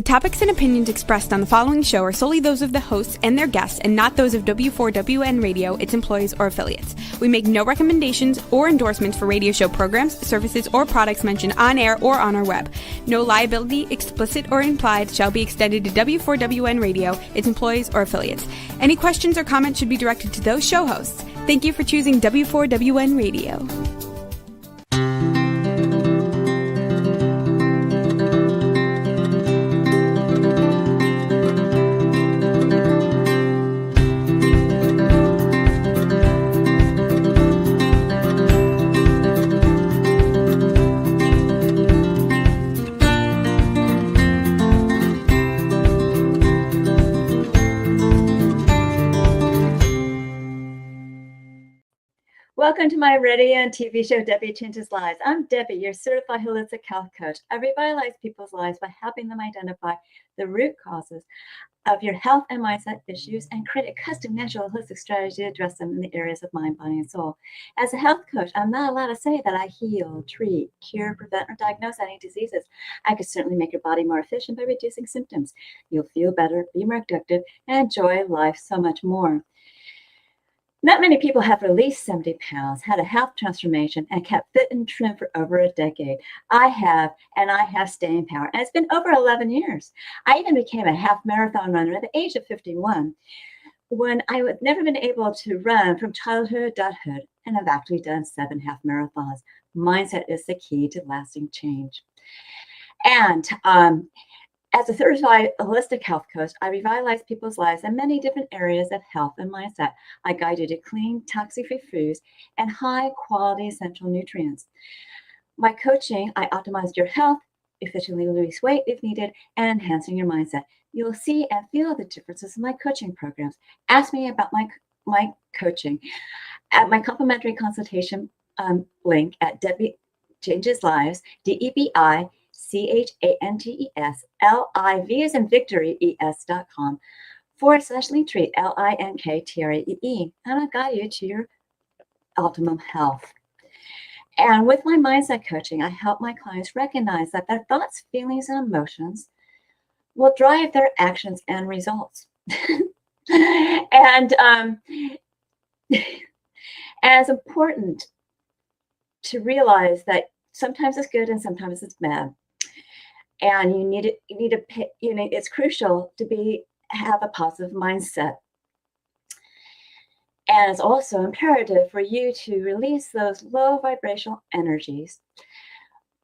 topics and opinions expressed on the following show are solely those of the hosts and their guests and not those of W4WN Radio, its employees, or affiliates. We make no recommendations or endorsements for radio show programs, services, or products mentioned on air or on our web. No liability, explicit or implied, shall be extended to W4WN Radio, its employees, or affiliates. Any questions or comments should be directed to those show hosts. Thank you for choosing W4WN Radio. Welcome to my radio and TV show, Debi Changes Lives. I'm Debi, your certified holistic health coach. I revitalize people's lives by helping them identify the root causes of your health and mindset issues and create a custom natural holistic strategy to address them in the areas of mind, body, and soul. As a health coach, I'm not allowed to say that I heal, treat, cure, prevent, or diagnose any diseases. I could certainly make your body more efficient by reducing symptoms. You'll feel better, be more productive, and enjoy life so much more. Not many people have released 70 pounds, had a health transformation, and kept fit and trim for over a decade. I have, and I have staying power. And it's been over 11 years. I even became a half marathon runner at the age of 51 when I had never been able to run from childhood to adulthood. And I've actually done 7 half marathons. Mindset is the key to lasting change. And as a certified holistic health coach, I revitalize people's lives in many different areas of health and mindset. I guide you to clean, toxic-free foods and high-quality essential nutrients. My coaching, I optimize your health, efficiently release weight if needed, and enhancing your mindset. You will see and feel the differences in my coaching programs. Ask me about my coaching at my complimentary consultation link at Debi Changes Lives, DEBI. CHANGESLIV as in victory ES.com /Linktree LINKTRAEE, and I'll guide you to your optimum health. And with my mindset coaching, I help my clients recognize that their thoughts, feelings, and emotions will drive their actions and results. And it's important to realize that sometimes it's good and sometimes it's bad. And it's crucial to have a positive mindset. And it's also imperative for you to release those low vibrational energies,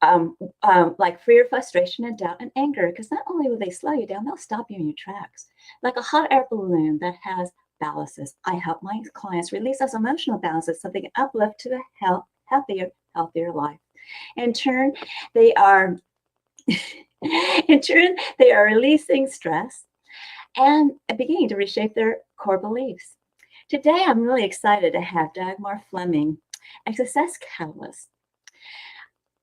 like fear, frustration, and doubt, and anger, because not only will they slow you down, they'll stop you in your tracks. Like a hot air balloon that has ballasts. I help my clients release those emotional balances so they can uplift to a healthier life. In turn, they are releasing stress and beginning to reshape their core beliefs. Today, I'm really excited to have Dagmar Fleming, a success catalyst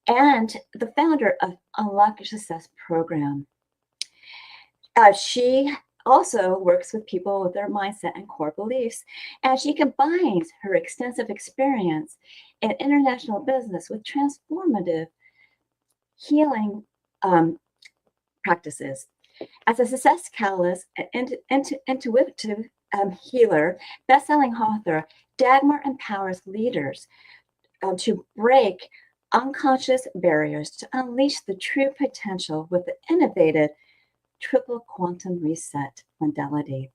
and the founder of Unlock Your Success program. She also works with people with their mindset and core beliefs, and she combines her extensive experience in international business with transformative healing practices. As a success catalyst, an intuitive healer, best-selling author, Dagmar empowers leaders to break unconscious barriers to unleash the true potential with the innovative triple quantum reset modality.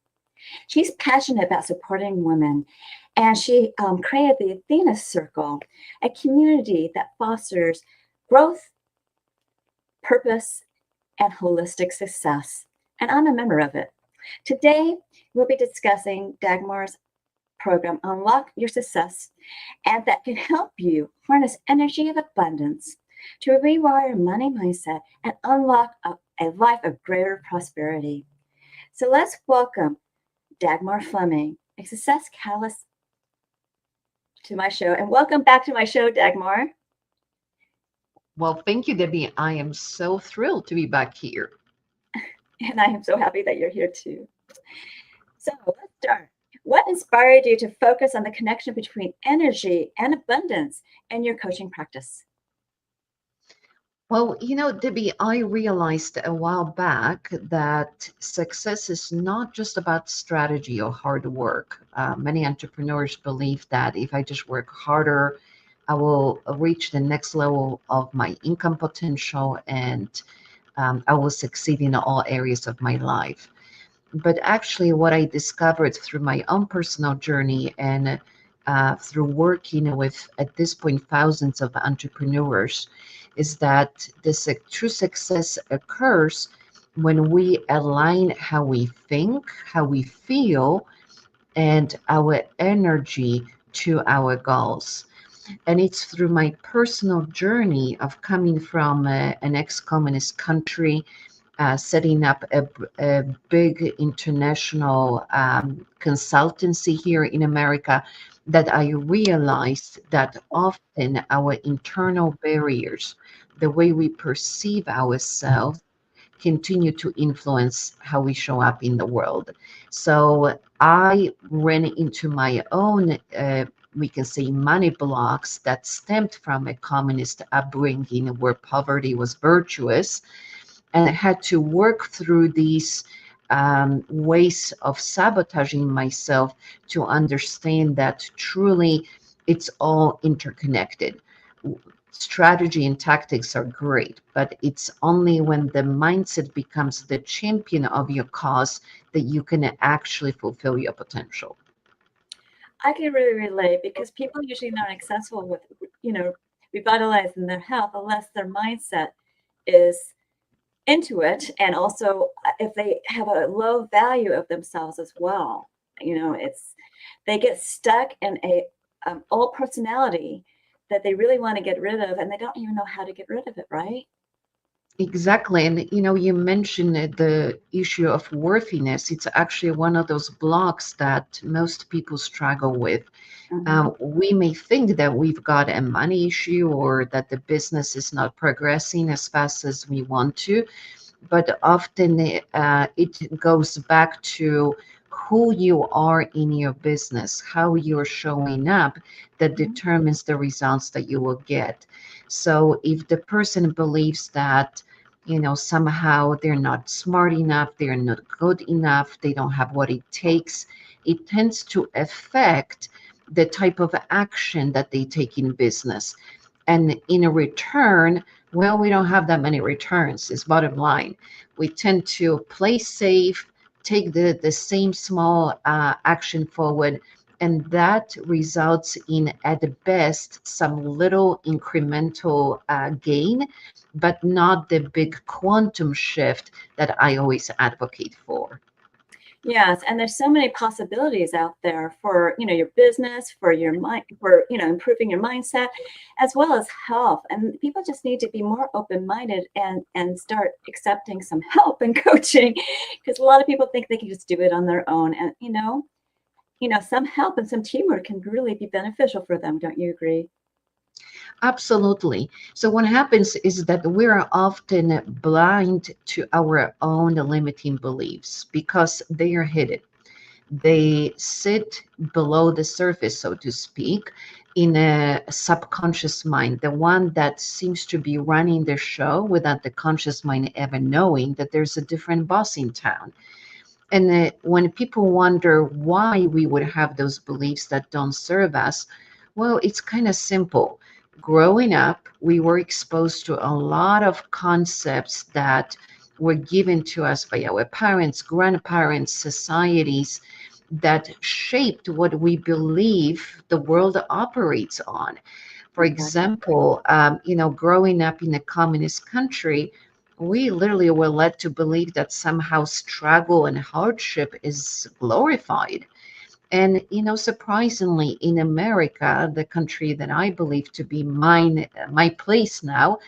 She's passionate about supporting women, and she created the Athena Circle, a community that fosters growth, purpose, and holistic success. And I'm a member of it. Today, we'll be discussing Dagmar's program, Unlock Your Success, and that can help you harness energy of abundance to rewire money mindset and unlock a life of greater prosperity. So let's welcome Dagmar Fleming, a success catalyst, to my show. And welcome back to my show, Dagmar. Well, thank you, Debbie. I am so thrilled to be back here. And I am so happy that you're here too. So let's start. What inspired you to focus on the connection between energy and abundance in your coaching practice? Well, Debbie, I realized a while back that success is not just about strategy or hard work. Many entrepreneurs believe that if I just work harder, I will reach the next level of my income potential and I will succeed in all areas of my life. But actually, what I discovered through my own personal journey and through working with, at this point, thousands of entrepreneurs, is that true success occurs when we align how we think, how we feel, and our energy to our goals. And it's through my personal journey of coming from an ex-communist country, setting up a big international consultancy here in America, that I realized that often our internal barriers, the way we perceive ourselves, continue to influence how we show up in the world. So I ran into my own, we can say, money blocks that stemmed from a communist upbringing where poverty was virtuous, and I had to work through these ways of sabotaging myself to understand that truly it's all interconnected. Strategy and tactics are great, but it's only when the mindset becomes the champion of your cause that you can actually fulfill your potential. I can really relate because people usually not successful with, you know, revitalizing their health unless their mindset is into it. And also if they have a low value of themselves as well, they get stuck in a old personality that they really want to get rid of, and they don't even know how to get rid of it, right? Exactly. And you mentioned the issue of worthiness. It's actually one of those blocks that most people struggle with. Mm-hmm. We may think that we've got a money issue or that the business is not progressing as fast as we want to, but often it goes back to who you are in your business, how you're showing up, that Mm-hmm. determines the results that you will get. So if the person believes that, somehow they're not smart enough, they're not good enough, they don't have what it takes, it tends to affect the type of action that they take in business. And in a return, well, we don't have that many returns, is bottom line. We tend to play safe, take the same small action forward, and that results in, at the best, some little incremental gain, but not the big quantum shift that I always advocate for. Yes, and there's so many possibilities out there for, your business, for your mind, for, improving your mindset, as well as health. And people just need to be more open-minded and start accepting some help and coaching, because a lot of people think they can just do it on their own. And, some help and some teamwork can really be beneficial for them. Don't you agree? Absolutely. So what happens is that we're often blind to our own limiting beliefs because they are hidden. They sit below the surface, so to speak, in a subconscious mind, the one that seems to be running the show without the conscious mind ever knowing that there's a different boss in town. And when people wonder why we would have those beliefs that don't serve us, well, it's kind of simple. Growing up, we were exposed to a lot of concepts that were given to us by our parents, grandparents, societies, that shaped what we believe the world operates on. For Exactly. example, growing up in a communist country, we literally were led to believe that somehow struggle and hardship is glorified. And, surprisingly, in America, the country that I believe to be my place now,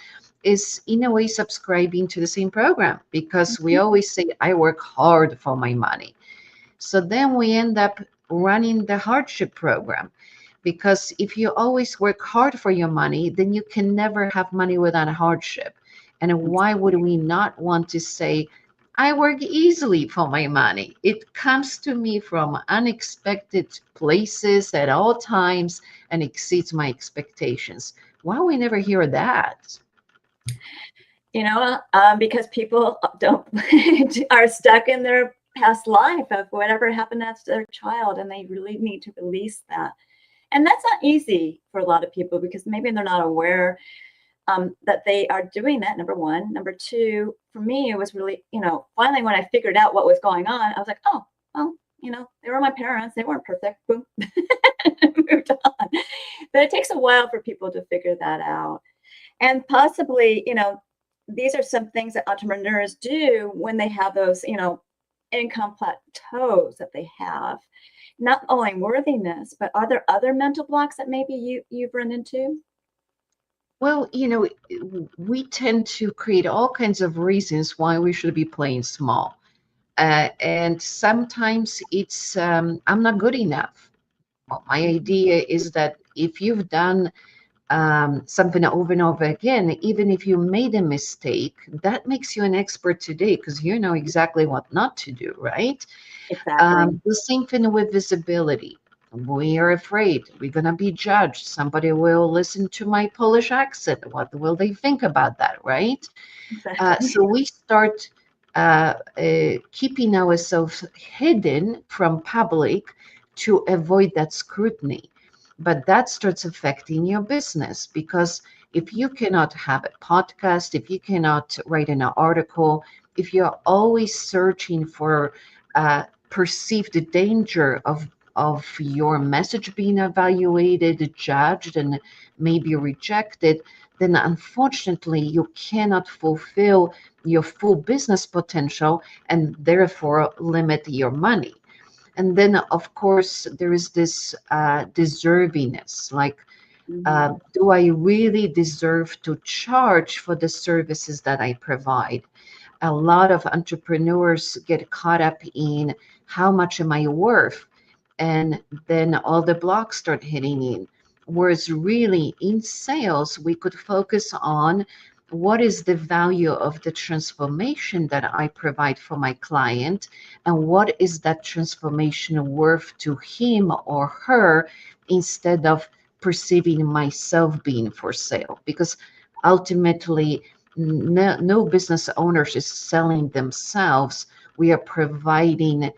is in a way subscribing to the same program because we Mhm. always say, I work hard for my money. So then we end up running the hardship program because if you always work hard for your money, then you can never have money without hardship. And why would we not want to say, I work easily for my money? It comes to me from unexpected places at all times and exceeds my expectations. Why we never hear that? Because people don't are stuck in their past life of whatever happened as their child, and they really need to release that. And that's not easy for a lot of people because maybe they're not aware that they are doing that, number one. Number two, for me, it was really, finally when I figured out what was going on, I was like, oh, well, they were my parents. They weren't perfect. Boom. Moved on. But it takes a while for people to figure that out. And possibly, these are some things that entrepreneurs do when they have those, income plateaus that they have. Not only worthiness, but are there other mental blocks that maybe you've run into? Well, we tend to create all kinds of reasons why we should be playing small. And sometimes it's, I'm not good enough. Well, my idea is that if you've done something over and over again, even if you made a mistake, that makes you an expert today because you know exactly what not to do, right? Exactly. The same thing with visibility. We are afraid we're going to be judged. Somebody will listen to my Polish accent. What will they think about that, right? Exactly. So we start keeping ourselves hidden from public to avoid that scrutiny. But that starts affecting your business because if you cannot have a podcast, if you cannot write an article, if you're always searching for perceived danger of your message being evaluated, judged, and maybe rejected, then unfortunately you cannot fulfill your full business potential and therefore limit your money. And then, of course, there is this deservingness, like, Mhm. do I really deserve to charge for the services that I provide? A lot of entrepreneurs get caught up in how much am I worth? And then all the blocks start hitting in. Whereas really in sales, we could focus on what is the value of the transformation that I provide for my client, and what is that transformation worth to him or her, instead of perceiving myself being for sale. Because ultimately, no business owners is selling themselves. We are providing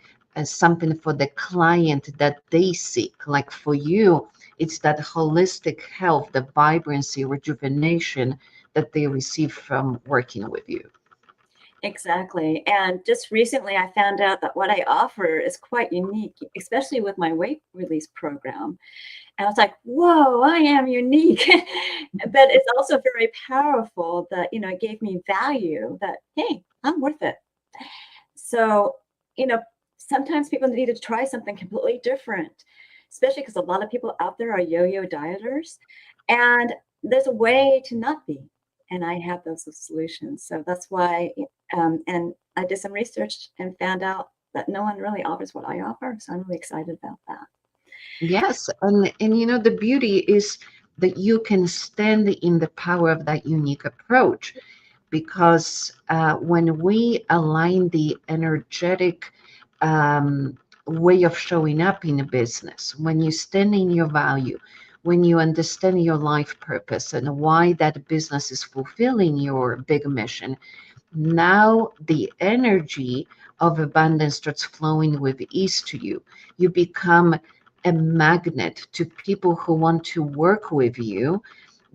something for the client that they seek. Like for you, it's that holistic health, the vibrancy, rejuvenation that they receive from working with you. Exactly. And just recently, I found out that what I offer is quite unique, especially with my weight release program. And I was like, whoa, I am unique. But it's also very powerful that, it gave me value that, hey, I'm worth it. So, you know, sometimes people need to try something completely different, especially because a lot of people out there are yo-yo dieters. And there's a way to not be. And I have those solutions. So that's why, and I did some research and found out that no one really offers what I offer. So I'm really excited about that. Yes, and the beauty is that you can stand in the power of that unique approach, because when we align the energetic way of showing up in a business, when you stand in your value, when you understand your life purpose and why that business is fulfilling your big mission, now the energy of abundance starts flowing with ease to you. You become a magnet to people who want to work with you.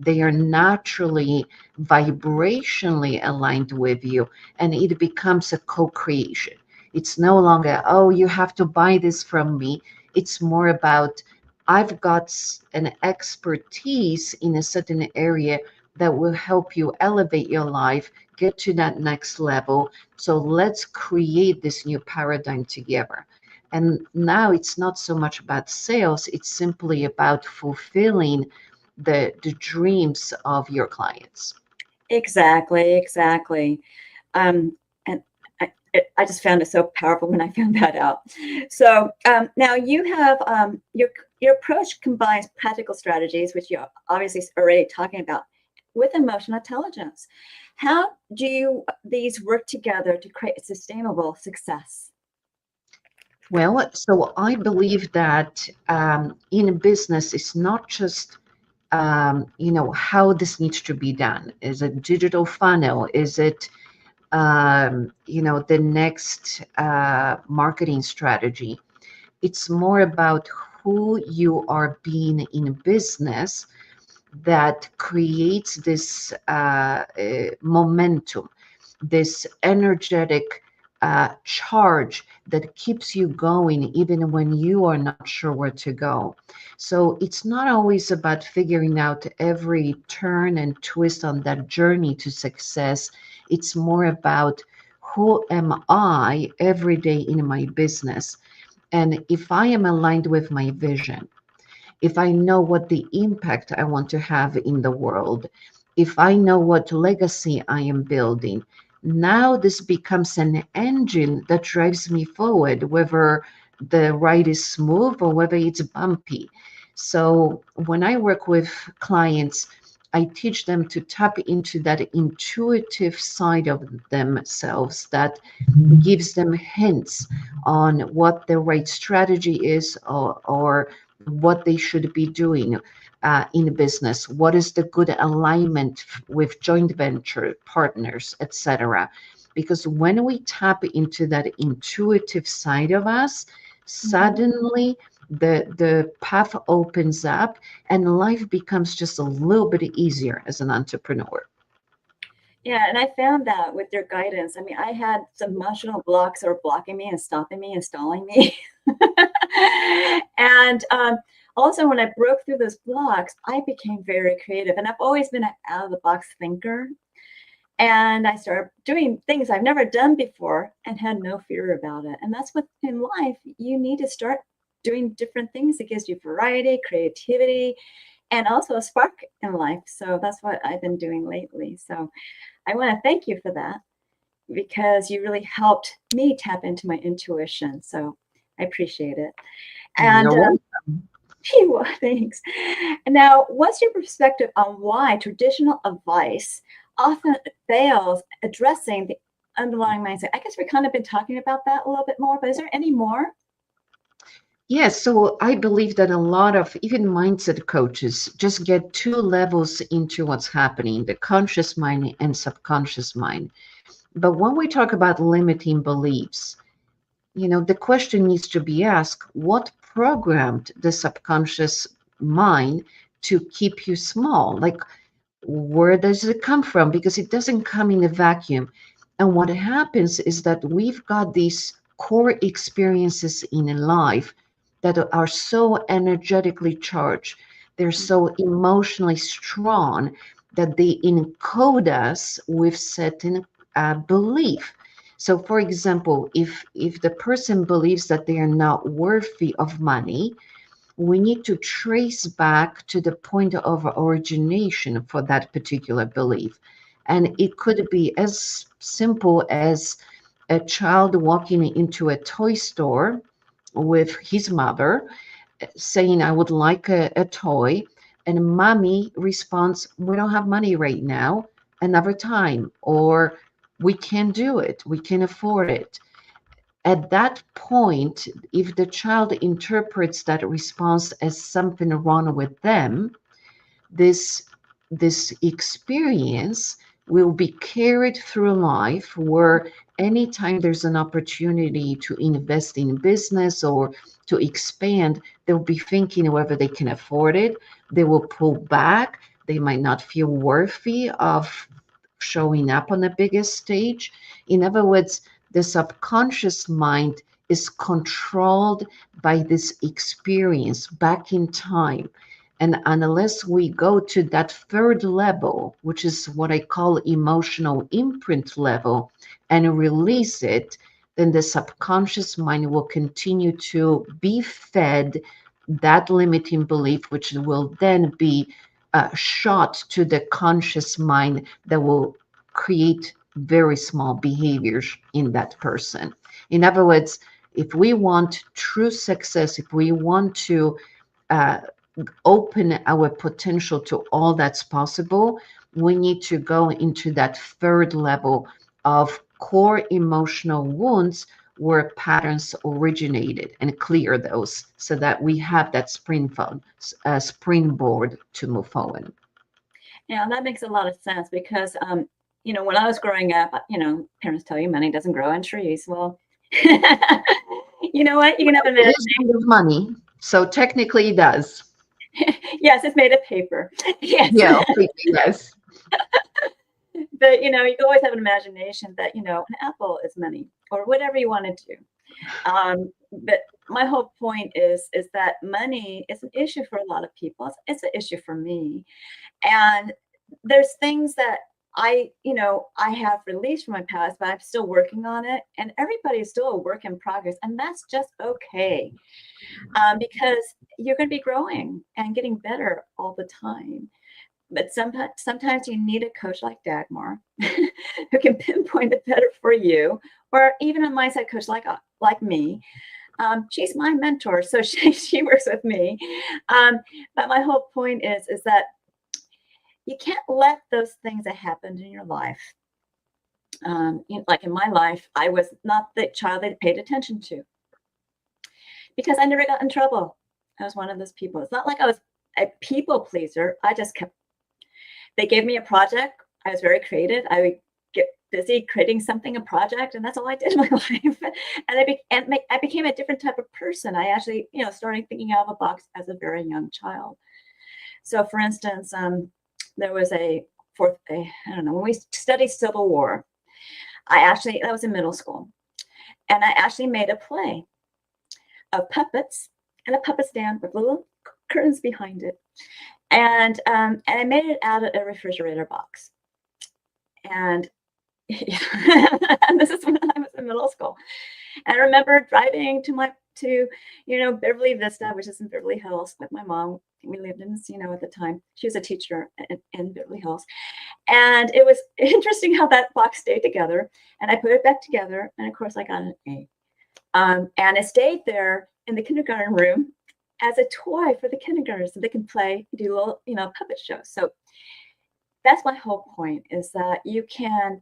They are naturally vibrationally aligned with you, and it becomes a co-creation. It's no longer, oh, you have to buy this from me. It's more about, I've got an expertise in a certain area that will help you elevate your life, get to that next level. So let's create this new paradigm together. And now it's not so much about sales, it's simply about fulfilling the dreams of your clients. Exactly, exactly. And I just found it so powerful when I found that out. So now you have your approach combines practical strategies, which you're obviously already talking about, with emotional intelligence. How do these work together to create sustainable success? Well, so I believe that in business, it's not just how this needs to be done. Is it digital funnel? Is it the next marketing strategy? It's more about who you are being in business that creates this momentum, this energetic charge that keeps you going even when you are not sure where to go. So it's not always about figuring out every turn and twist on that journey to success. It's more about who am I every day in my business. And if I am aligned with my vision, if I know what the impact I want to have in the world, if I know what legacy I am building, now this becomes an engine that drives me forward, whether the ride is smooth or whether it's bumpy. So when I work with clients, I teach them to tap into that intuitive side of themselves that gives them hints on what the right strategy is, or what they should be doing in business. What is the good alignment with joint venture partners, etc. Because when we tap into that intuitive side of us, suddenly the path opens up and life becomes just a little bit easier as an entrepreneur. Yeah, and I found that with your guidance. I mean, I had some emotional blocks that were blocking me and stopping me and stalling me. And also, when I broke through those blocks, I became very creative. And I've always been an out of the box thinker. And I started doing things I've never done before and had no fear about it. And that's what in life, you need to start doing different things. It gives you variety, creativity, and also a spark in life. So that's what I've been doing lately. So I want to thank you for that, because you really helped me tap into my intuition. So I appreciate it. And You're welcome. thanks. And now, what's your perspective on why traditional advice often fails addressing the underlying mindset? I guess we've kind of been talking about that a little bit more, but is there any more? Yes, so I believe that a lot of even mindset coaches just get two levels into what's happening, the conscious mind and subconscious mind. But when we talk about limiting beliefs, the question needs to be asked, what programmed the subconscious mind to keep you small? Like, where does it come from? Because it doesn't come in a vacuum. And what happens is that we've got these core experiences in life that are so energetically charged, they're so emotionally strong that they encode us with certain belief. So, for example, if the person believes that they are not worthy of money, we need to trace back to the point of origination for that particular belief. And it could be as simple as a child walking into a toy store with his mother saying, I would like a toy. And mommy responds, we don't have money right now, another time, or we can't do it, we can't afford it. At that point, if the child interprets that response as something wrong with them, this experience will be carried through life, where anytime there's an opportunity to invest in business or to expand, they'll be thinking whether they can afford it. They will pull back. They might not feel worthy of showing up on the biggest stage. In other words, the subconscious mind is controlled by this experience back in time. And unless we go to that third level, which is what I call emotional imprint level, and release it, then the subconscious mind will continue to be fed that limiting belief, which will then be shot to the conscious mind that will create very small behaviors in that person. In other words, if we want true success, if we want to uh, open our potential to all that's possible, we need to go into that third level of core emotional wounds, where patterns originated and clear those so that we have that springboard to move forward. Yeah, that makes a lot of sense because, when I was growing up, parents tell you money doesn't grow on trees. Well, you know what? You can have It is made of money, so technically it does. Yes, it's made of paper. Yes. Yeah, yes. But, you can always have an imagination that, an apple is money or whatever you want to do. But my whole point is that money is an issue for a lot of people. It's an issue for me. And there's things that I have released from my past, but I'm still working on it. And everybody's still a work in progress. And that's just okay. Because you're going to be growing and getting better all the time. But sometimes you need a coach like Dagmar who can pinpoint it better for you, or even a mindset coach like me. She's my mentor, so she works with me. But my whole point is that you can't let those things that happened in your life. Like in my life, I was not the child they paid attention to because I never got in trouble. I was one of those people. It's not like I was a people pleaser. I just kept. They gave me a project. I was very creative. I would get busy creating something, a project, and that's all I did in my life. And I became a different type of person. I actually, started thinking out of the box as a very young child. So, for instance, there was when we studied Civil War, that was in middle school, and I actually made a play of puppets and a puppet stand with little curtains behind it. And I made it out of a refrigerator box. And, and this is when I was in middle school. And I remember driving to Beverly Vista, which is in Beverly Hills, with my mom. We lived in Encino at the time. She was a teacher in Beverly Hills. And it was interesting how that box stayed together. And I put it back together. And of course, I got an A. And it stayed there in the kindergarten room as a toy for the kindergartners, so they can play, do little, puppet shows. So that's my whole point, is that you can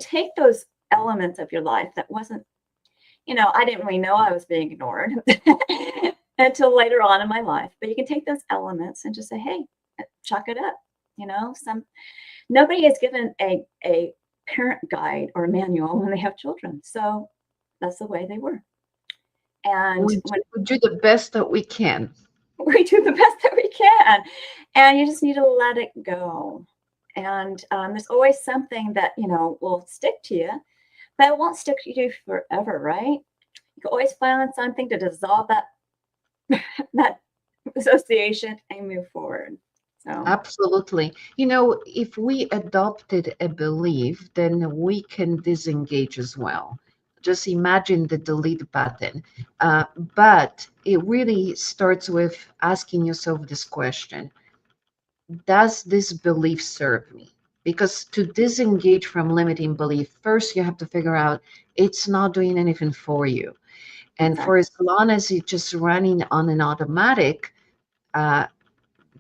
take those elements of your life that wasn't, I didn't really know I was being ignored until later on in my life. But you can take those elements and just say, hey, chalk it up. Nobody is given a parent guide or manual when they have children. So that's the way they were. And we do the best that we can. We do the best that we can. And you just need to let it go. And there's always something that, will stick to you, but it won't stick to you forever, right? You can always find something to dissolve that association and move forward. So Absolutely. If we adopted a belief, then we can disengage as well. Just imagine the delete button. But it really starts with asking yourself this question: does this belief serve me? Because to disengage from limiting belief, first you have to figure out it's not doing anything for you. And Exactly. for as long as it's just running on an automatic,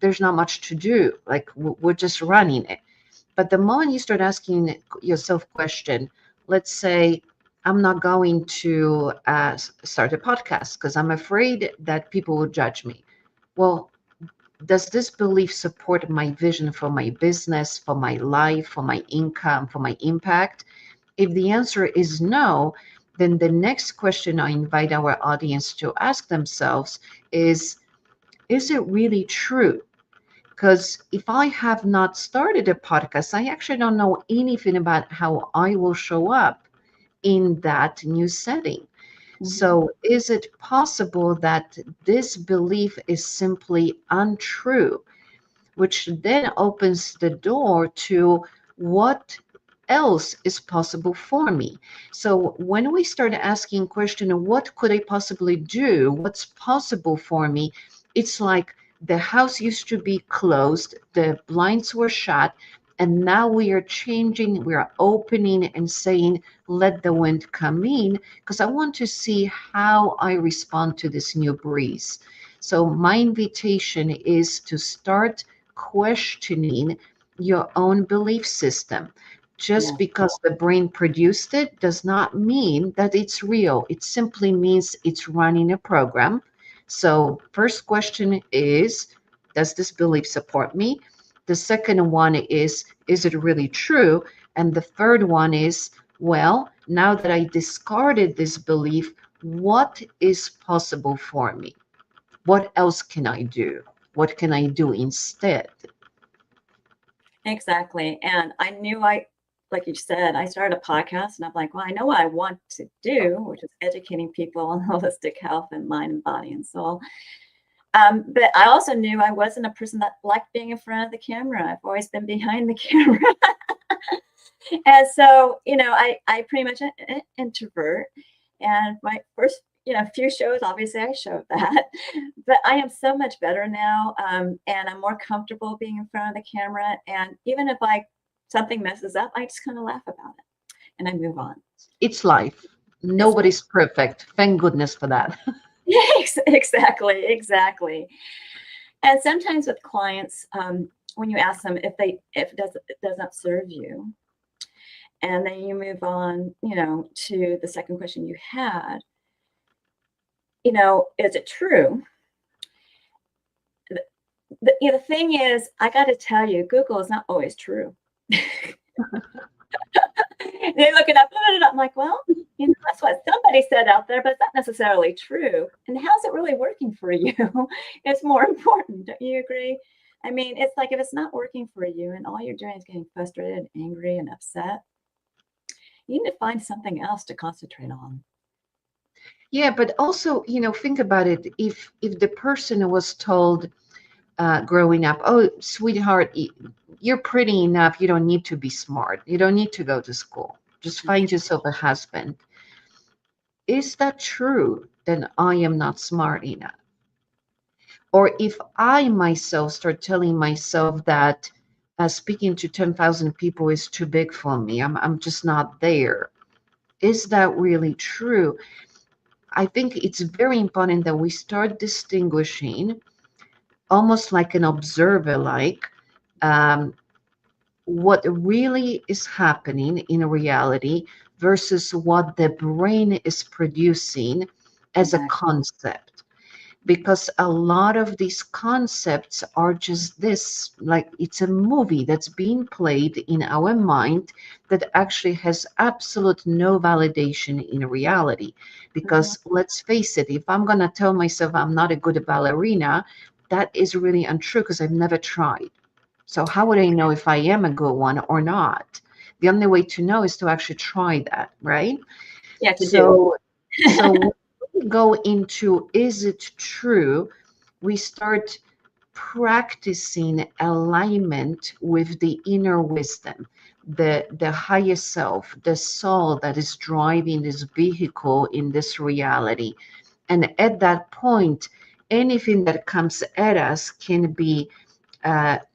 there's not much to do. Like we're just running it. But the moment you start asking yourself question, let's say, I'm not going to start a podcast because I'm afraid that people will judge me. Well, does this belief support my vision for my business, for my life, for my income, for my impact? If the answer is no, then the next question I invite our audience to ask themselves is it really true? Because if I have not started a podcast, I actually don't know anything about how I will show up in that new setting. Mm-hmm. So is it possible that this belief is simply untrue, which then opens the door to what else is possible for me? So when we start asking question, what could I possibly do? What's possible for me? It's like the house used to be closed, the blinds were shut, and now we are changing, we are opening and saying, let the wind come in, because I want to see how I respond to this new breeze. So my invitation is to start questioning your own belief system. Just Yeah. because the brain produced it does not mean that it's real. It simply means it's running a program. So, first question is, does this belief support me? The second one is it really true? And the third one is, well, now that I discarded this belief, what is possible for me? What else can I do? What can I do instead? Exactly. And I knew like you said, I started a podcast and I'm like, well, I know what I want to do, which is educating people on holistic health and mind and body and soul. But I also knew I wasn't a person that liked being in front of the camera. I've always been behind the camera. And so, I pretty much an introvert. And my first, few shows, obviously I showed that, but I am so much better now. And I'm more comfortable being in front of the camera. And even if something messes up, I just kind of laugh about it and I move on. It's life. It's Nobody's perfect. Thank goodness for that. Yes, exactly. And sometimes with clients, when you ask them if it does not serve you, and then you move on, to the second question you had, is it true? The thing is, I got to tell you, Google is not always true. They look it up, I'm like, well, that's what somebody said out there, but it's not necessarily true. And how's it really working for you? It's more important. Don't you agree? I mean, it's like if it's not working for you and all you're doing is getting frustrated, angry, and upset, you need to find something else to concentrate on. Yeah, but also, think about it. If the person was told growing up, oh, sweetheart, you're pretty enough. You don't need to be smart. You don't need to go to school. Just find yourself a husband. Is that true? Then I am not smart enough. Or if I myself start telling myself that speaking to 10,000 people is too big for me, I'm just not there. Is that really true? I think it's very important that we start distinguishing, almost like an observer, um, what really is happening in reality versus what the brain is producing as a Exactly. concept. Because a lot of these concepts are just this, like it's a movie that's being played in our mind that actually has absolute no validation in reality. Mhm. Because let's face it, if I'm going to tell myself I'm not a good ballerina, that is really untrue because I've never tried. So how would I know if I am a good one or not? The only way to know is to actually try that, right? Yeah, to do. So when we go into is it true, we start practicing alignment with the inner wisdom, the higher self, the soul that is driving this vehicle in this reality. And at that point, anything that comes at us can be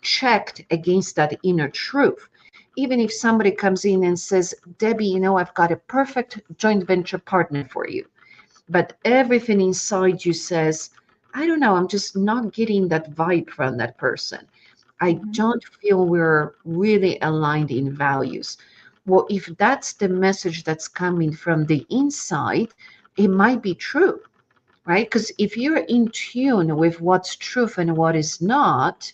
checked against that inner truth. Even if somebody comes in and says, Debbie, I've got a perfect joint venture partner for you, but everything inside you says, I don't know, I'm just not getting that vibe from that person. I Mhm. don't feel we're really aligned in values. Well, if that's the message that's coming from the inside, it might be true, right? Because if you're in tune with what's truth and what is not,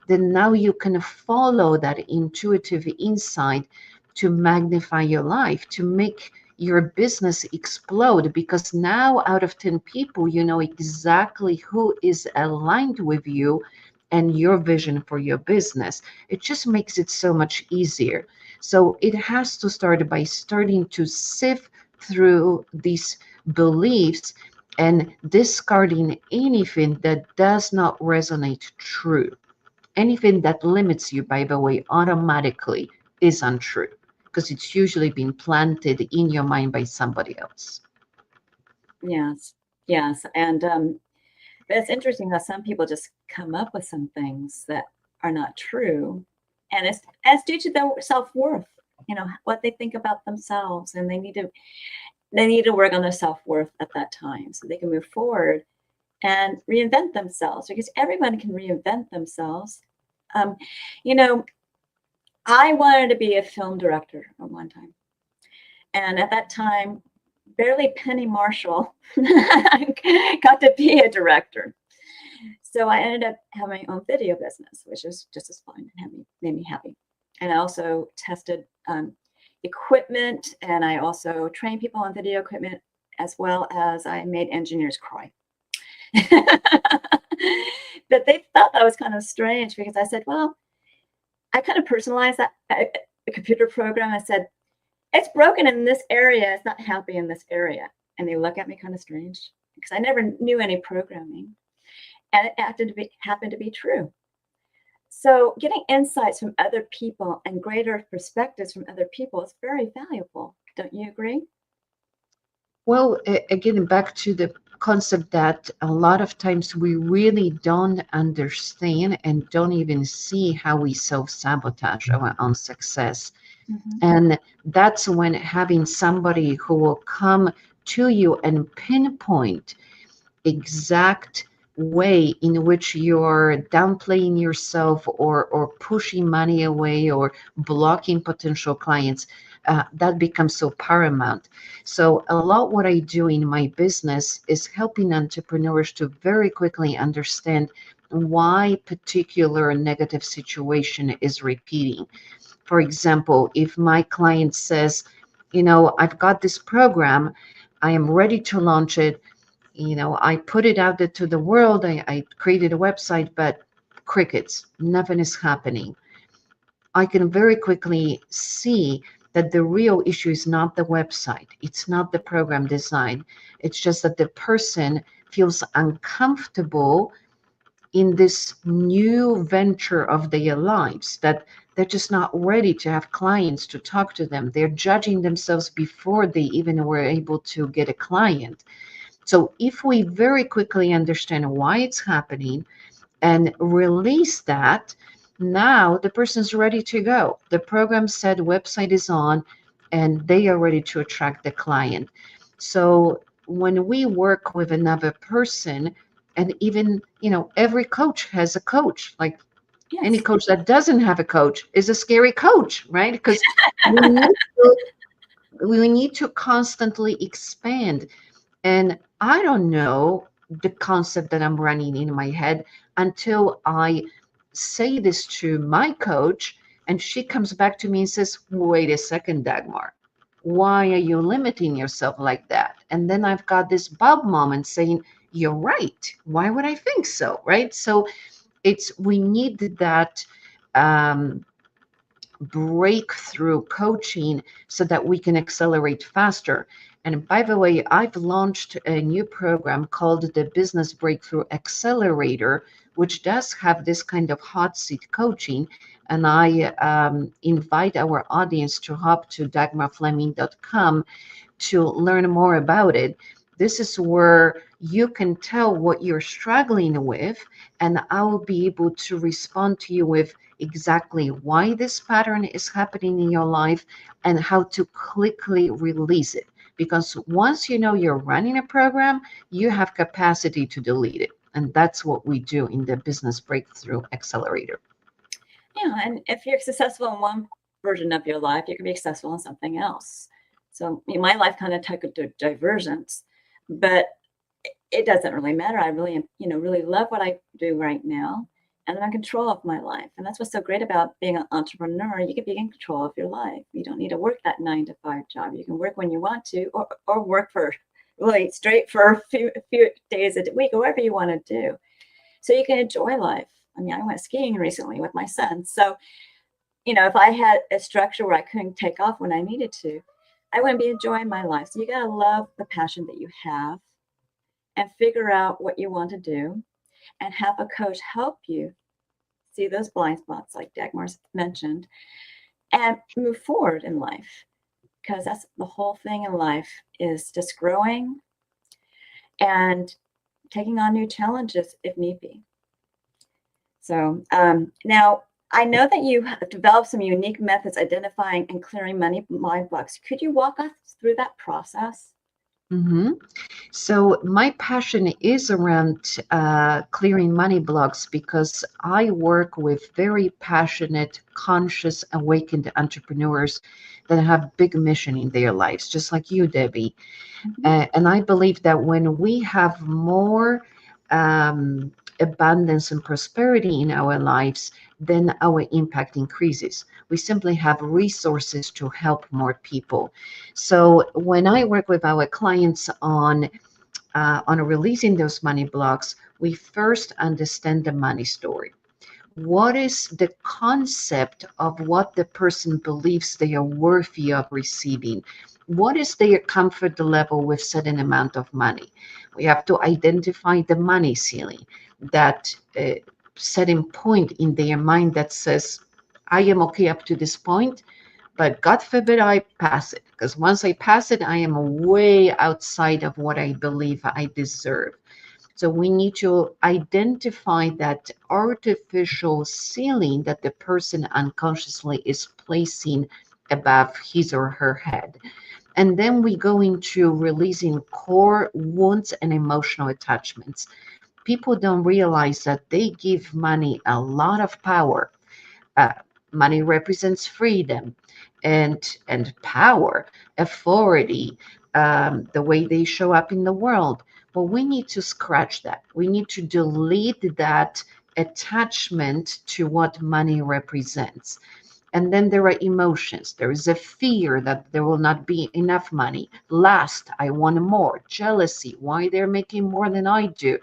then now you can follow that intuitive insight to magnify your life, to make your business explode. Because now, out of 10 people, you know exactly who is aligned with you and your vision for your business. It just makes it so much easier. So it has to start by starting to sift through these beliefs and discarding anything that does not resonate true. Anything that limits you, by the way, automatically is untrue because it's usually been planted in your mind by somebody else. Yes. And but it's interesting that some people just come up with some things that are not true. And it's due to their self-worth, what they think about themselves. And they need to work on their self-worth at that time so they can move forward and reinvent themselves, because everyone can reinvent themselves. Um, you know, I wanted to be a film director at one time. And at that time, barely Penny Marshall got to be a director. So I ended up having my own video business, which is just as fun and made me happy. And I also tested equipment, and I also trained people on video equipment, as well as I made engineers cry. But they thought that was kind of strange because I said, well, I kind of personalized that a computer program. I said, it's broken in this area. It's not happy in this area. And they look at me kind of strange because I never knew any programming. And it happened to be true. So getting insights from other people and greater perspectives from other people is very valuable. Don't you agree? Well, again, back to the concept that a lot of times we really don't understand and don't even see how we self-sabotage our own success. Mm-hmm. And that's when having somebody who will come to you and pinpoint exact way in which you're downplaying yourself or pushing money away or blocking potential clients, that becomes so paramount. So a lot what I do in my business is helping entrepreneurs to very quickly understand why particular negative situation is repeating. For example, if my client says, I've got this program, I am ready to launch it, I put it out there to the world, I created a website, but crickets, nothing is happening. I can very quickly see that the real issue is not the website. It's not the program design. It's just that the person feels uncomfortable in this new venture of their lives, that they're just not ready to have clients to talk to them. They're judging themselves before they even were able to get a client. So if we very quickly understand why it's happening and release that, now the person's ready to go. The program said website is on and they are ready to attract the client. So when we work with another person, and even, every coach has a coach. Like Yes. any coach that doesn't have a coach is a scary coach, right? Because we need to constantly expand. And I don't know the concept that I'm running in my head until I say this to my coach and she comes back to me and says, wait a second, Dagmar, why are you limiting yourself like that? And then I've got this Bob moment saying, you're right. Why would I think so? Right. So we need that breakthrough coaching so that we can accelerate faster. And by the way, I've launched a new program called the Business Breakthrough Accelerator, which does have this kind of hot seat coaching. And I invite our audience to hop to dagmarfleming.com to learn more about it. This is where you can tell what you're struggling with, and I will be able to respond to you with exactly why this pattern is happening in your life and how to quickly release it. Because once you know you're running a program, you have capacity to delete it. And that's what we do in the Business Breakthrough Accelerator. Yeah, and if you're successful in one version of your life, you can be successful in something else. So my life kind of took a divergence, but it doesn't really matter. I really, really love what I do right now, and I'm in control of my life. And that's what's so great about being an entrepreneur. You can be in control of your life. You don't need to work that 9-to-5 job. You can work when you want to, or work for really straight for a few days a week, or whatever you want to do. So you can enjoy life. I mean, I went skiing recently with my son. So, if I had a structure where I couldn't take off when I needed to, I wouldn't be enjoying my life. So you got to love the passion that you have and figure out what you want to do and have a coach help you see those blind spots like Dagmar's mentioned and move forward in life, because that's the whole thing in life, is just growing and taking on new challenges if need be. So now I know that you have developed some unique methods identifying and clearing money mind blocks. Could you walk us through that process? Hmm. So my passion is around clearing money blocks because I work with very passionate, conscious, awakened entrepreneurs that have big mission in their lives, just like you, Debbie. Mhm. And I believe that when we have more um, abundance and prosperity in our lives, then our impact increases. We simply have resources to help more people. So when I work with our clients on releasing those money blocks, we first understand the money story. What is the concept of what the person believes they are worthy of receiving? What is their comfort level with certain amount of money? We have to identify the money ceiling, that setting point in their mind that says, I am okay up to this point, but God forbid I pass it, because once I pass it, I am way outside of what I believe I deserve. So we need to identify that artificial ceiling that the person unconsciously is placing above his or her head. And then we go into releasing core wounds and emotional attachments. People don't realize that they give money a lot of power. uh, Money represents freedom and power, authority, the way they show up in the world. Well, we need to scratch that. We need to delete that attachment to what money represents. And then there are emotions. There is a fear that there will not be enough money. Lust, I want more. Jealousy, why they're making more than I do.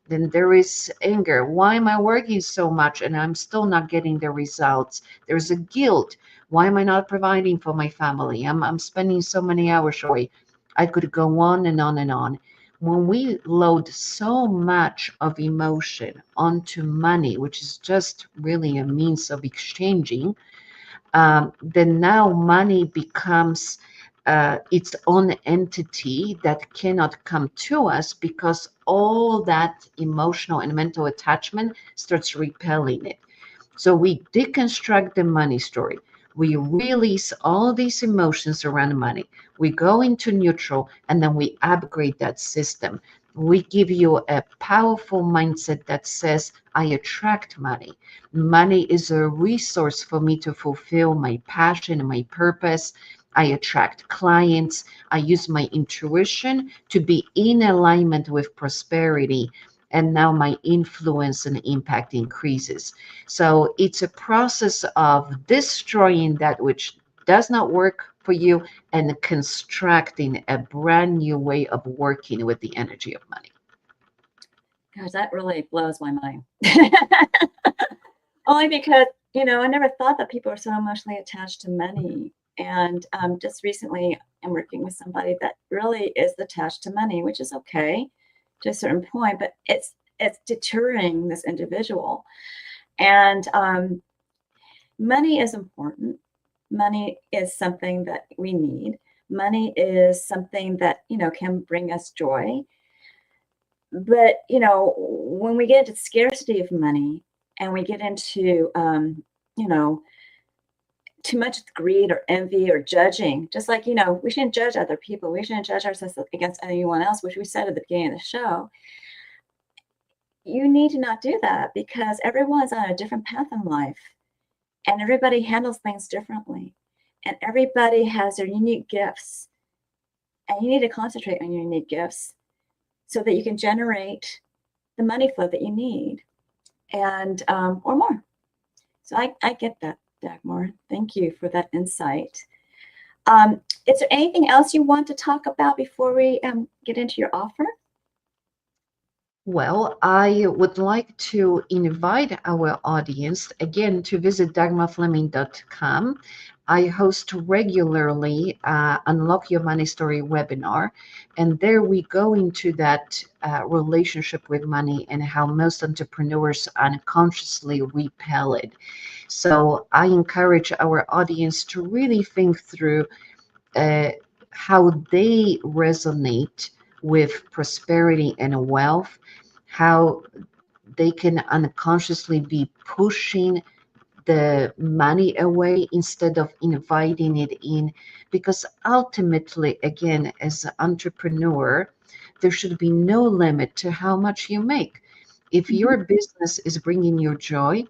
Then there is anger. Why am I working so much and I'm still not getting the results? There's a guilt. Why am I not providing for my family? I'm spending so many hours away. I could go on and on and on. When we load so much of emotion onto money, which is just really a means of exchanging, then now money becomes its own entity that cannot come to us because all that emotional and mental attachment starts repelling it. So we deconstruct the money story. We release all these emotions around money. We go into neutral and then we upgrade that system. We give you a powerful mindset that says, I attract money. Money is a resource for me to fulfill my passion and my purpose. I attract clients. I use my intuition to be in alignment with prosperity. And now my influence and impact increases. So it's a process of destroying that which does not work for you and constructing a brand new way of working with the energy of money. Gosh, that really blows my mind. Only because, I never thought that people are so emotionally attached to money. And just recently, I'm working with somebody that really is attached to money, which is okay to a certain point, but it's deterring this individual. And money is important. Money is something that we need. Money is something that, can bring us joy. But, when we get into scarcity of money and we get into, too much greed or envy or judging, just like, we shouldn't judge other people. We shouldn't judge ourselves against anyone else, which we said at the beginning of the show. You need to not do that because everyone's on a different path in life and everybody handles things differently and everybody has their unique gifts. And you need to concentrate on your unique gifts so that you can generate the money flow that you need and or more. So I get that, Dagmar. Thank you for that insight. Is there anything else you want to talk about before we get into your offer? Well, I would like to invite our audience again to visit dagmarfleming.com. I host regularly Unlock Your Money Story webinar, and there we go into that relationship with money and how most entrepreneurs unconsciously repel it. So I encourage our audience to really think through uh, how they resonate with prosperity and wealth, how they can unconsciously be pushing the money away instead of inviting it in, because ultimately, again, as an entrepreneur, there should be no limit to how much you make. If your business is bringing you joy,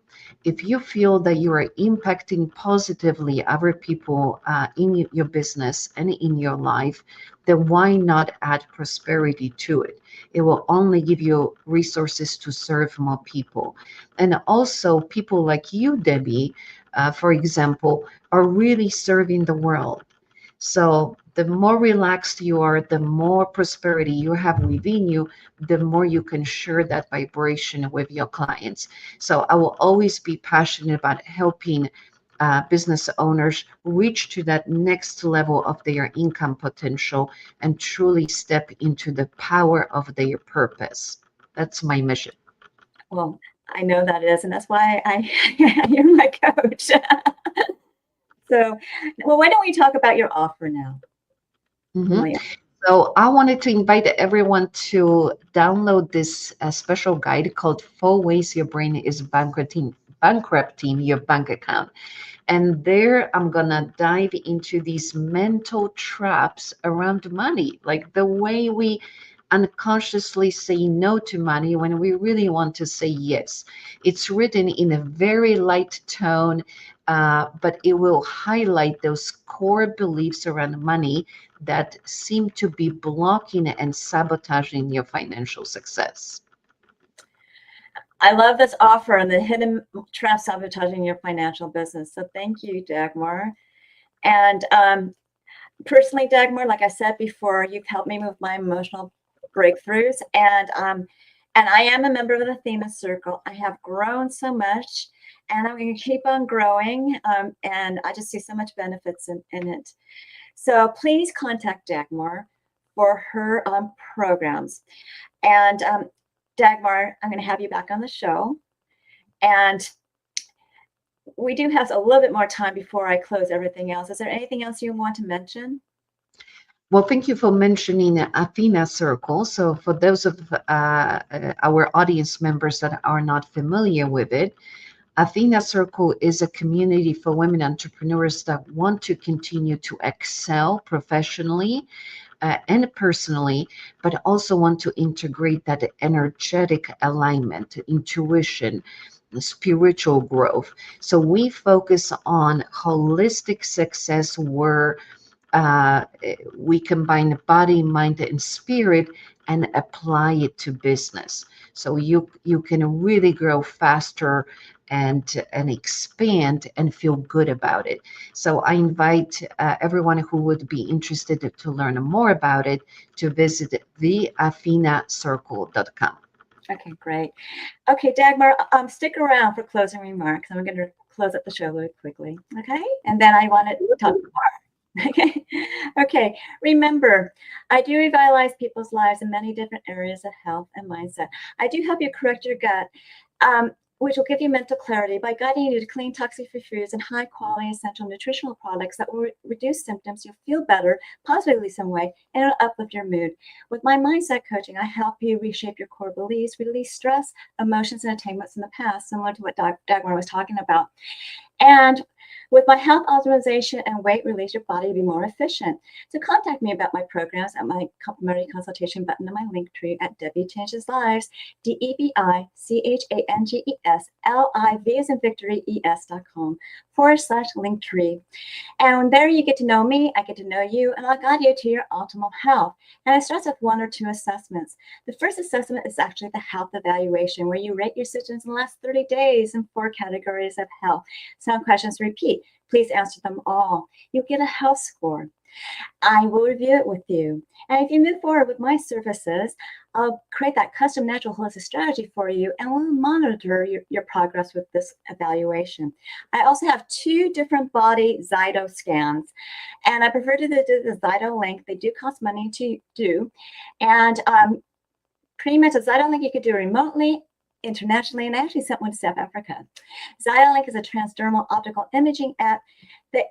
if you feel that you are impacting positively other people in your business and in your life, then why not add prosperity to it? It will only give you resources to serve more people. And also, people like you, Debbie, for example, are really serving the world. So the more relaxed you are, the more prosperity you have within you, the more you can share that vibration with your clients. So I will always be passionate about helping business owners reach to that next level of their income potential and truly step into the power of their purpose. That's my mission. Well, I know that is, and that's why you're my coach. So, well, why don't we talk about your offer now? Mhm. So I wanted to invite everyone to download this special guide called 4 Ways Your Brain is Bankrupting Your Bank Account. And there I'm gonna dive into these mental traps around money, like the way we unconsciously say no to money when we really want to say yes. It's written in a very light tone, but it will highlight those core beliefs around money that seem to be blocking and sabotaging your financial success. I love this offer and the hidden trap sabotaging your financial business. So thank you, Dagmar. And personally, Dagmar, like I said before, you've helped me with my emotional breakthroughs. And I am a member of the Athena Circle. I have grown so much, and I'm going to keep on growing. And I just see so much benefits in it. So please contact Dagmar for her programs. And Dagmar, I'm going to have you back on the show. And we do have a little bit more time before I close everything else. Is there anything else you want to mention? Well, thank you for mentioning Athena Circle. So for those of our audience members that are not familiar with it, Athena Circle is a community for women entrepreneurs that want to continue to excel professionally and personally, but also want to integrate that energetic alignment, intuition, spiritual growth. So we focus on holistic success where we combine body, mind, and spirit and apply it to business. So you can really grow faster and expand and feel good about it. So I invite everyone who would be interested to learn more about it to visit theathenacircle.com. Okay, great. Okay, Dagmar, stick around for closing remarks. I'm going to close up the show really quickly. Okay, and then I want to talk more. Okay. Okay. Remember, I do revitalize people's lives in many different areas of health and mindset. I do help you correct your gut, which will give you mental clarity by guiding you to clean, toxic-free foods and high-quality essential nutritional products that will reduce symptoms. You'll feel better, positively some way, and it'll uplift your mood. With my mindset coaching, I help you reshape your core beliefs, release stress, emotions, and attainments in the past, similar to what Dagmar was talking about. And with my health optimization and weight release, your body will be more efficient. So contact me about my programs at my complimentary consultation button in my link tree at Debi Changes Lives, DebiChangesLives, as in Victory, ES.com/link tree. And there you get to know me, I get to know you, and I'll guide you to your optimal health. And it starts with 1 or 2 assessments. The first assessment is actually the health evaluation, where you rate your symptoms in the last 30 days in 4 categories of health. Some questions repeat. Please answer them all. You'll get a health score. I will review it with you. And if you move forward with my services, I'll create that custom natural holistic strategy for you, and we'll monitor your progress with this evaluation. I also have 2 different body Zyto scans, and I prefer to do the Zyto link. They do cost money to do. And pretty much a Zyto link you could do remotely, internationally, and I actually sent one to South Africa. Zyto is a transdermal optical imaging app that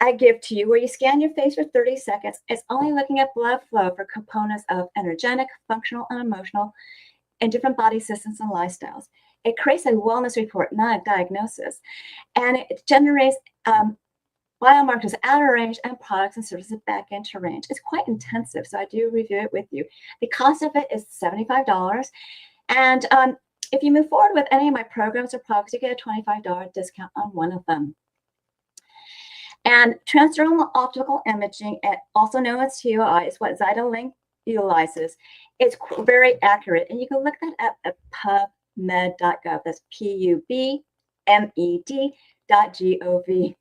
I give to you, where you scan your face for 30 seconds. It's only looking at blood flow for components of energetic, functional, and emotional in different body systems and lifestyles. It creates a wellness report, not a diagnosis. And it generates biomarkers out of range and products and services back into range. It's quite intensive, so I do review it with you. The cost of it is $75. And if you move forward with any of my programs or products, you get a $25 discount on one of them. And transdermal optical imaging, also known as TOI, is what ZytaLink utilizes. It's very accurate, and you can look that up at pubmed.gov. That's PUBMED.gov.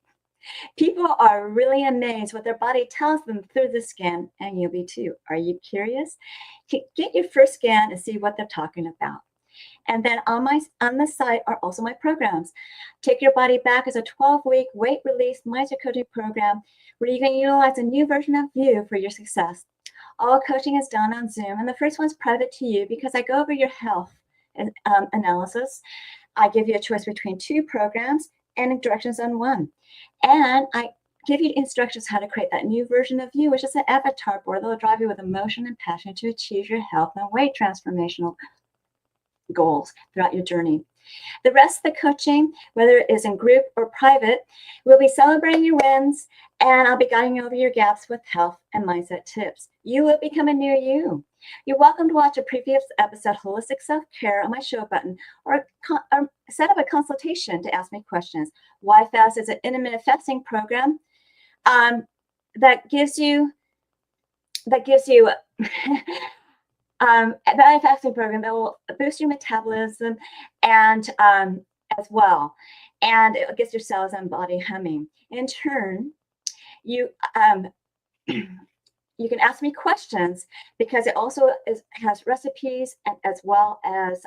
People are really amazed what their body tells them through the scan, and you'll be too. Are you curious? Get your first scan and see what they're talking about. And then on the site are also my programs. Take Your Body Back is a 12-week weight release mindset coaching program where you can utilize a new version of you for your success. All coaching is done on Zoom, and the first one's private to you because I go over your health analysis. I give you a choice between 2 programs and directions on one. And I give you instructions how to create that new version of you, which is an avatar board that will drive you with emotion and passion to achieve your health and weight transformational goals throughout your journey. The rest of the coaching, whether it is in group or private, we'll be celebrating your wins, and I'll be guiding you over your gaps with health and mindset tips. You will become a new you. You're welcome to watch a previous episode, Holistic Self-Care, on my show button, or set up a consultation to ask me questions. Why Fast is an intermittent fasting program that gives you a fasting program that will boost your metabolism and as well, and it gets your cells and body humming. In turn, you you can ask me questions because it also has recipes and as well as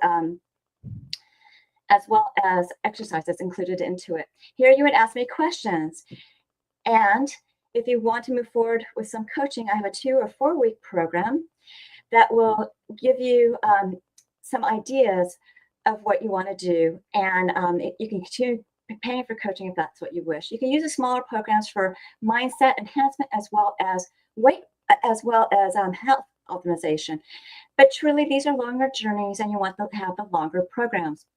exercises included into it. Here you would ask me questions, and if you want to move forward with some coaching, I have a 2 or 4 week program that will give you some ideas of what you want to do, and you can continue paying for coaching if that's what you wish. You can use the smaller programs for mindset enhancement as well as weight, as well as health optimization. But truly, these are longer journeys, and you want to have the longer programs.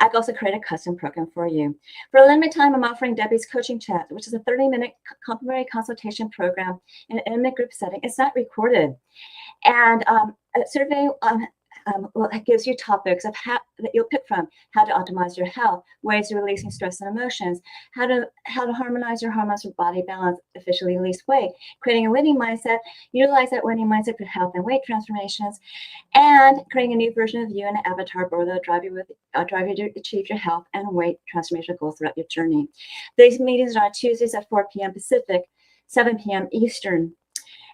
I can also create a custom program for you. For a limited time, I'm offering Debi's Coaching Chat, which is a 30-minute complimentary consultation program in an intimate group setting. It's not recorded. And a survey gives you topics of that you'll pick from: how to optimize your health, ways of releasing stress and emotions, how to harmonize your hormones with body balance, efficiently release weight, creating a winning mindset, utilize that winning mindset for health and weight transformations, and creating a new version of you and an avatar board that will drive you to achieve your health and weight transformational goals throughout your journey. These meetings are on Tuesdays at 4 p.m. Pacific, 7 p.m. Eastern.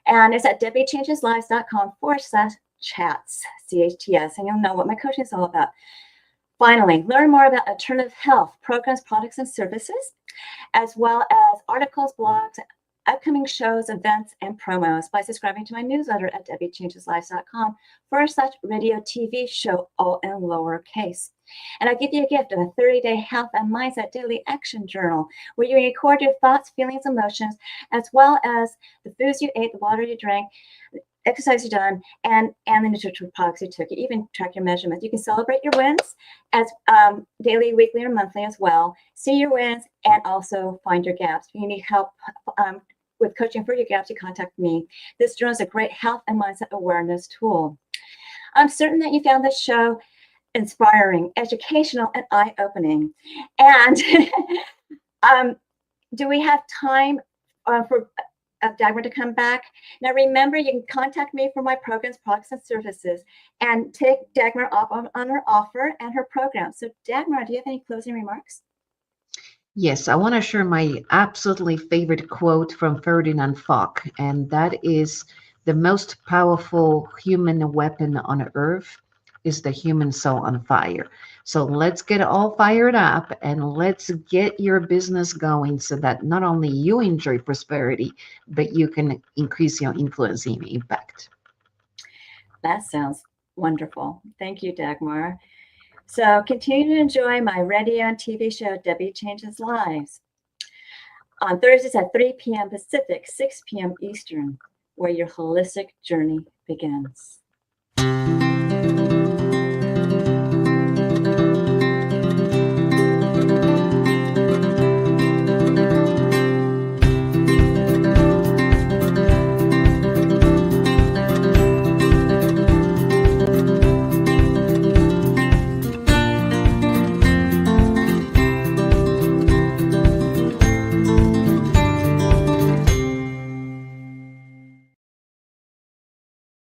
And it's at debichangeslives.com/chats, CHTS, and you'll know what my coaching is all about. Finally, learn more about alternative health programs, products, and services, as well as articles, blogs, upcoming shows, events, and promos by subscribing to my newsletter at debichangeslives.com/radio TV show, all in lowercase. And I'll give you a gift of a 30-day health and mindset daily action journal where you record your thoughts, feelings, emotions, as well as the foods you ate, the water you drank, exercise you done, and the nutritional products you took. You even track your measurements. You can celebrate your wins as daily, weekly, or monthly as well. See your wins and also find your gaps. If you need help with coaching for your gaps, you contact me. This journal is a great health and mindset awareness tool. I'm certain that you found this show inspiring, educational, and eye-opening. And do we have time for Dagmar to come back? Now, remember, you can contact me for my programs, products, and services, and take Dagmar up on her offer and her program. So, Dagmar, do you have any closing remarks? Yes, I want to share my absolutely favorite quote from Ferdinand Foch, and that is, the most powerful human weapon on earth is the human soul on fire. So let's get all fired up and let's get your business going so that not only you enjoy prosperity, but you can increase your influence and impact. That sounds wonderful. Thank you, Dagmar. So continue to enjoy my radio and TV show, Debi Changes Lives, on Thursdays at 3 p.m. Pacific, 6 p.m. Eastern, where your holistic journey begins.